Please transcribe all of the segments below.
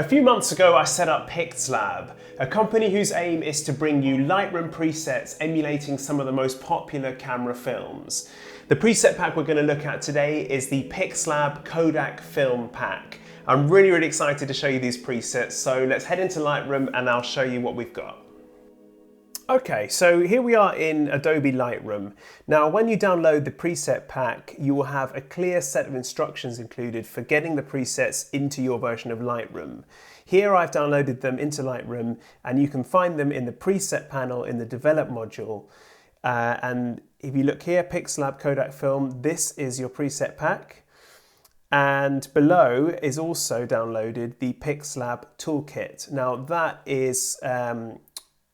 A few months ago, I set up Pixlab, a company whose aim is to bring you Lightroom presets emulating some of the most popular camera films. The preset pack we're going to look at today is the Pixlab Kodak Film Pack. I'm really excited to show you these presets, so let's head into Lightroom and I'll show you what we've got. Okay, so here we are in Adobe Lightroom. Now, when you download the preset pack, you will have a clear set of instructions included for getting the presets into your version of Lightroom. Here I've downloaded them into Lightroom and you can find them in the preset panel in the develop module. And if you look here, Pixlab Kodak Film, this is your preset pack. And below is also downloaded the Pixlab Toolkit. Now that is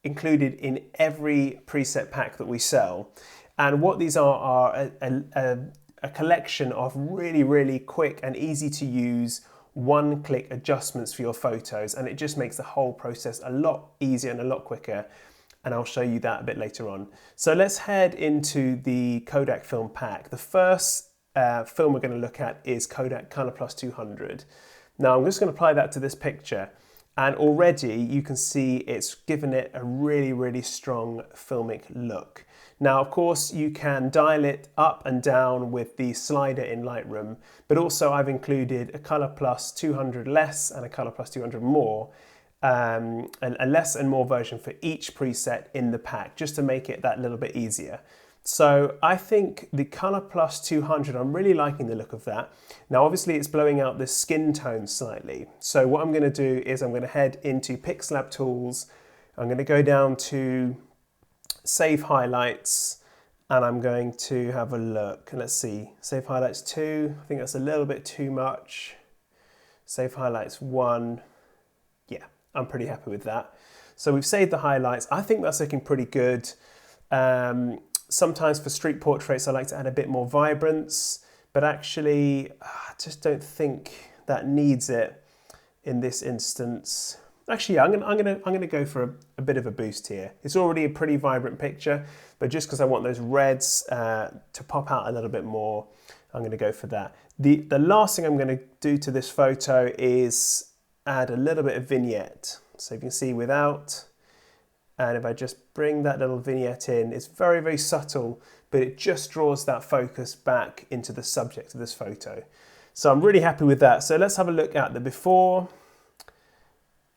included in every preset pack that we sell. And what these are a collection of really quick and easy to use one-click adjustments for your photos, and it just makes the whole process a lot easier and a lot quicker, and I'll show you that a bit later on. So let's head into the Kodak Film Pack. The first film we're going to look at is Kodak ColorPlus 200. Now I'm just going to apply that to this picture, and already you can see it's given it a really strong filmic look. Now, of course, you can dial it up and down with the slider in Lightroom, but also I've included a ColorPlus 200 less and a ColorPlus 200 more, a less and more version for each preset in the pack, just to make it that little bit easier. So I think the ColorPlus 200, I'm really liking the look of that. Now obviously it's blowing out the skin tone slightly. So what I'm going to do is I'm going to head into Pixlab Tools. I'm going to go down to Save Highlights and I'm going to have a look. Let's see, Save Highlights 2, I think that's a little bit too much. Save Highlights 1, yeah, I'm pretty happy with that. So we've saved the highlights. I think that's looking pretty good. Sometimes for street portraits I like to add a bit more vibrance, but actually I just don't think that needs it in this instance. Actually, yeah, I'm gonna go for a bit of a boost here. It's already a pretty vibrant picture, but just because I want those reds to pop out a little bit more, I'm gonna go for that. The last thing I'm gonna do to this photo is add a little bit of vignette. So you can see without, and if I just bring that little vignette in, it's very subtle, but it just draws that focus back into the subject of this photo. So I'm really happy with that. So let's have a look at the before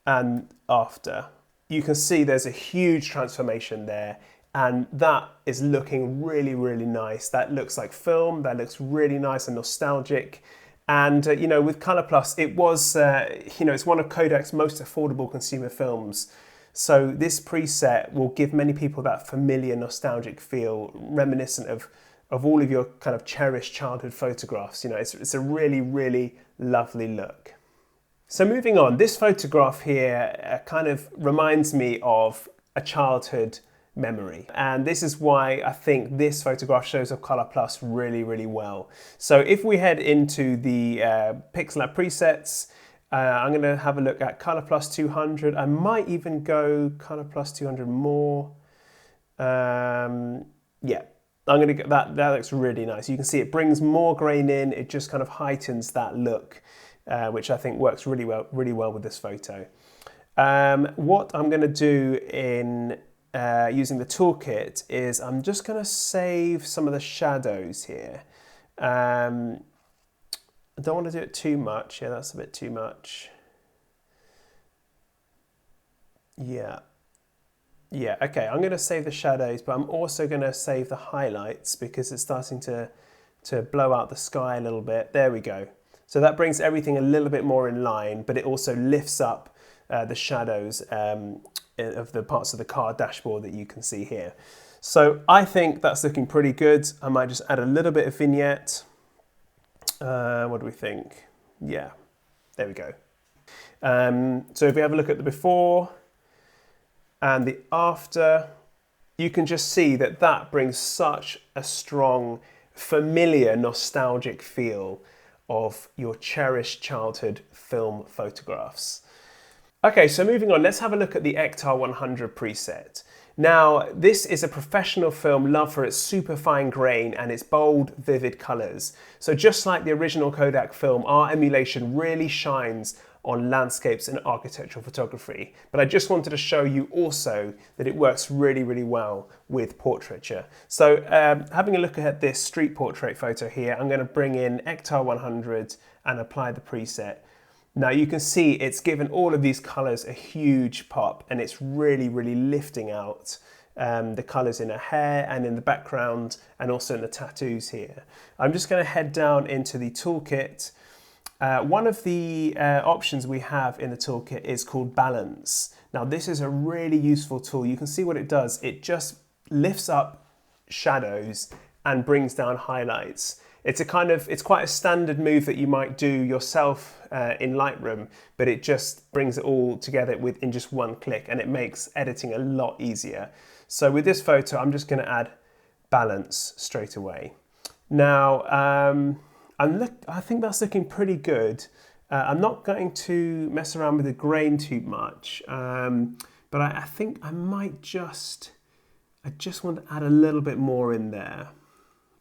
and after. You can see there's a huge transformation there, and that is looking really nice. That looks like film, that looks really nice and nostalgic. And you know, with ColorPlus, it was, you know, it's one of Kodak's most affordable consumer films. So this preset will give many people that familiar nostalgic feel, reminiscent of all of your kind of cherished childhood photographs. You know, it's a really lovely look. So moving on, this photograph here kind of reminds me of a childhood memory. And this is why I think this photograph shows up ColorPlus really well. So if we head into the Pixlab presets, I'm going to have a look at ColorPlus 200. I might even go ColorPlus 200 more. Yeah, I'm going to get that. That looks really nice. You can see it brings more grain in. It just kind of heightens that look, which I think works really well with this photo. What I'm going to do in using the toolkit is I'm just going to save some of the shadows here. I don't want to do it too much. Yeah, that's a bit too much. Yeah, okay, I'm going to save the shadows, but I'm also going to save the highlights because it's starting to blow out the sky a little bit. There we go. So that brings everything a little bit more in line, but it also lifts up the shadows of the parts of the car dashboard that you can see here. So I think that's looking pretty good. I might just add a little bit of vignette. What do we think? Yeah, there we go. So if we have a look at the before and the after, you can just see that that brings such a strong, familiar, nostalgic feel of your cherished childhood film photographs. Okay, so moving on, let's have a look at the Ektar 100 preset. Now, this is a professional film loved for its super fine grain and its bold, vivid colours. So just like the original Kodak film, our emulation really shines on landscapes and architectural photography. But I just wanted to show you also that it works really, really well with portraiture. So having a look at this street portrait photo here, I'm going to bring in Ektar 100 and apply the preset. Now you can see it's given all of these colors a huge pop, and it's really, really lifting out the colors in her hair and in the background and also in the tattoos here. I'm just going to head down into the toolkit. One of the options we have in the toolkit is called balance. Now this is a really useful tool. You can see what it does. It just lifts up shadows and brings down highlights. It's quite a standard move that you might do yourself in Lightroom, but it just brings it all together in just one click, and it makes editing a lot easier. So with this photo, I'm just going to add balance straight away. Now, I think that's looking pretty good. I'm not going to mess around with the grain too much, but I think I just want to add a little bit more in there.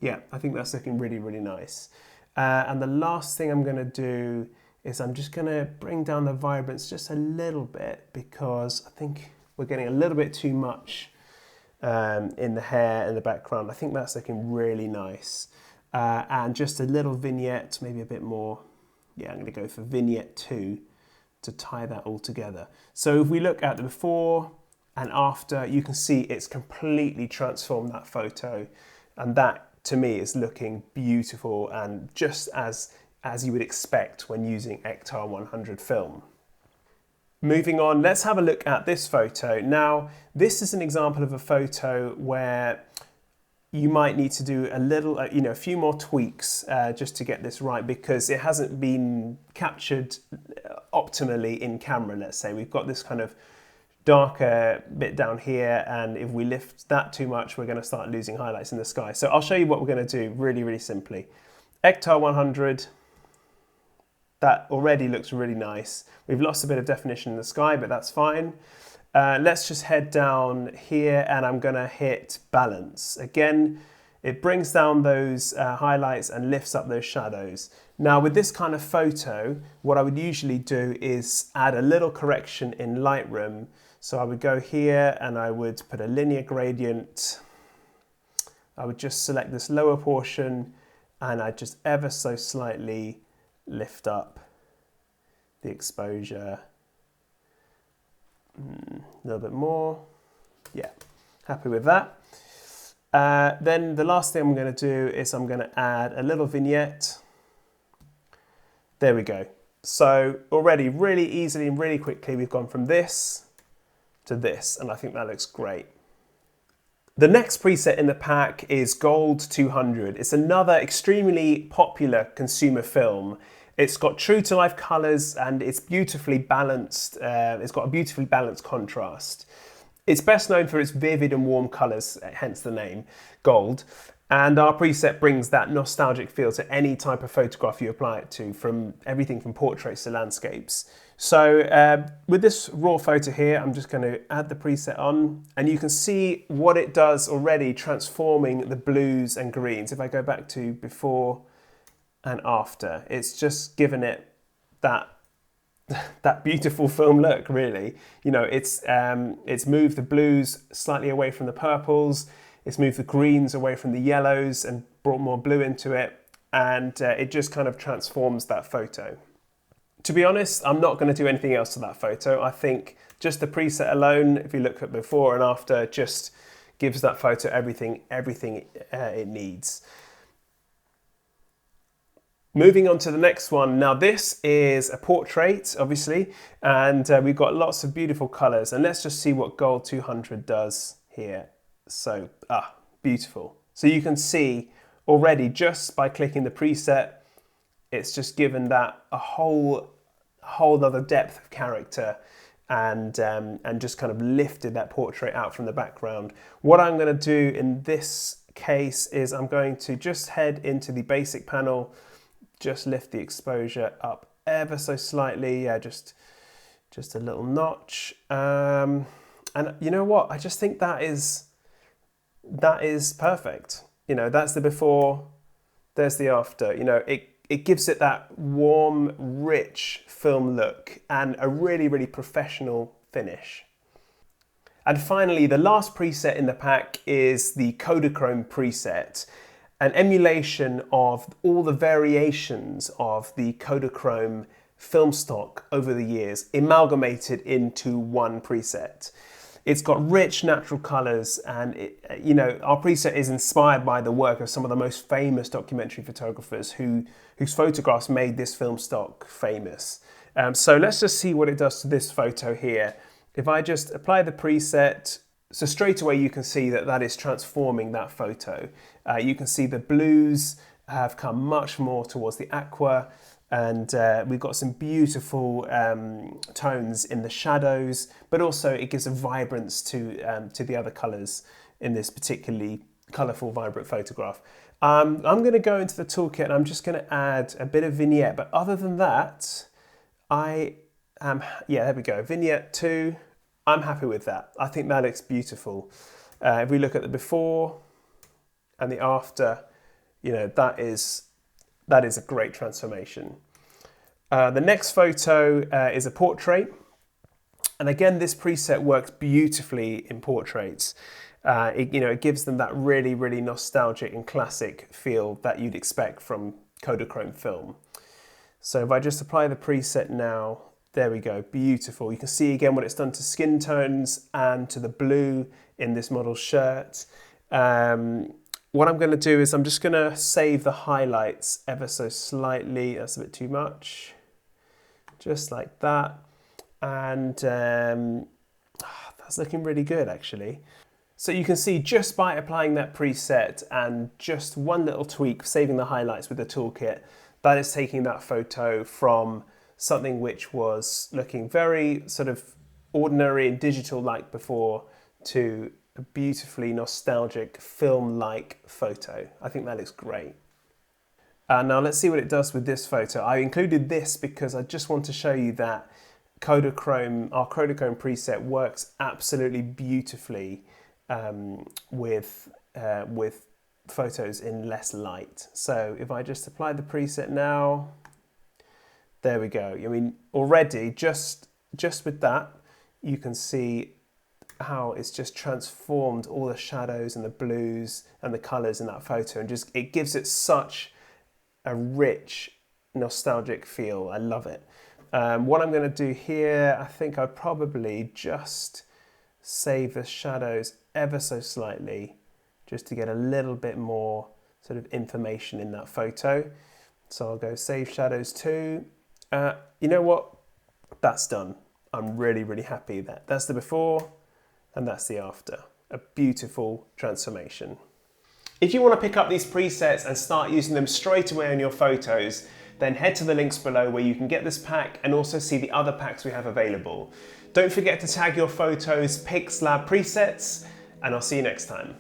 Yeah, I think that's looking really, really nice. And the last thing I'm going to do is I'm just going to bring down the vibrance just a little bit, because I think we're getting a little bit too much in the hair and the background. I think that's looking really nice. And just a little vignette, maybe a bit more. Yeah, I'm going to go for vignette 2 to tie that all together. So if we look at the before and after, you can see it's completely transformed that photo, and that to me is looking beautiful and just as you would expect when using Ektar 100 film. Moving on, let's have a look at this photo. Now, this is an example of a photo where you might need to do a few more tweaks just to get this right, because it hasn't been captured optimally in camera. Let's say we've got this kind of darker bit down here, and if we lift that too much, we're going to start losing highlights in the sky. So I'll show you what we're going to do really, really simply. Ektar 100, that already looks really nice. We've lost a bit of definition in the sky, but that's fine. Let's just head down here, and I'm going to hit balance. Again, it brings down those highlights and lifts up those shadows. Now with this kind of photo, what I would usually do is add a little correction in Lightroom. So I would go here and I would put a linear gradient. I would just select this lower portion, and I just ever so slightly lift up the exposure. A little bit more. Yeah, happy with that. Then the last thing I'm going to do is I'm going to add a little vignette. There we go. So already really easily and really quickly we've gone from this to this, and I think that looks great. The next preset in the pack is Gold 200. It's another extremely popular consumer film. It's got true to life colors and it's beautifully balanced. It's got a beautifully balanced contrast. It's best known for its vivid and warm colors, hence the name, gold. And our preset brings that nostalgic feel to any type of photograph you apply it to, from everything from portraits to landscapes. So with this raw photo here, I'm just going to add the preset on, and you can see what it does already, transforming the blues and greens. If I go back to before and after, it's just given it that beautiful film look, really. You know, it's moved the blues slightly away from the purples. It's moved the greens away from the yellows and brought more blue into it, and it just kind of transforms that photo. To be honest, I'm not going to do anything else to that photo. I think just the preset alone, if you look at before and after, just gives that photo everything it needs. Moving on to the next one. Now this is a portrait, obviously, and we've got lots of beautiful colors, and let's just see what Gold 200 does here. So, beautiful. So you can see already just by clicking the preset, it's just given that a whole other depth of character, and just kind of lifted that portrait out from the background. What I'm going to do in this case is I'm going to just head into the basic panel, just lift the exposure up ever so slightly, just a little notch. And you know what? I just think that is perfect. You know, that's the before, there's the after. You know, it gives it that warm, rich film look and a really, really professional finish. And finally, the last preset in the pack is the Kodachrome preset, an emulation of all the variations of the Kodachrome film stock over the years, amalgamated into one preset. It's got rich natural colors, and our preset is inspired by the work of some of the most famous documentary photographers whose photographs made this film stock famous. So let's just see what it does to this photo here. If I just apply the preset, so straight away you can see that is transforming that photo. You can see the blues have come much more towards the aqua, and we've got some beautiful tones in the shadows, but also it gives a vibrance to the other colours in this particularly colourful, vibrant photograph. I'm going to go into the toolkit and I'm just going to add a bit of vignette, but other than that, there we go, vignette 2. I'm happy with that. I think that looks beautiful. If we look at the before and the after, that is a great transformation. The next photo is a portrait. And again, this preset works beautifully in portraits. It gives them that really, really nostalgic and classic feel that you'd expect from Kodachrome film. So if I just apply the preset now, there we go, beautiful. You can see again what it's done to skin tones and to the blue in this model's shirt. What I'm going to do is I'm just going to save the highlights ever so slightly. That's a bit too much. Just like that. And that's looking really good actually. So you can see just by applying that preset and just one little tweak, saving the highlights with the toolkit, that is taking that photo from something which was looking very sort of ordinary and digital like before to a beautifully nostalgic film-like photo. I think that looks great. Now let's see what it does with this photo. I included this because I just want to show you that our Kodachrome preset works absolutely beautifully with photos in less light. So if I just apply the preset now, there we go. I mean, already just with that, you can see how it's just transformed all the shadows and the blues and the colors in that photo, and just it gives it such a rich, nostalgic feel. I love it. What I'm going to do here, I think I'd probably just save the shadows ever so slightly, just to get a little bit more sort of information in that photo. So I'll go save shadows too. You know what? That's done. I'm really, really happy that that's the before and that's the after. A beautiful transformation. If you want to pick up these presets and start using them straight away on your photos, then head to the links below where you can get this pack and also see the other packs we have available. Don't forget to tag your photos PixLab presets, and I'll see you next time.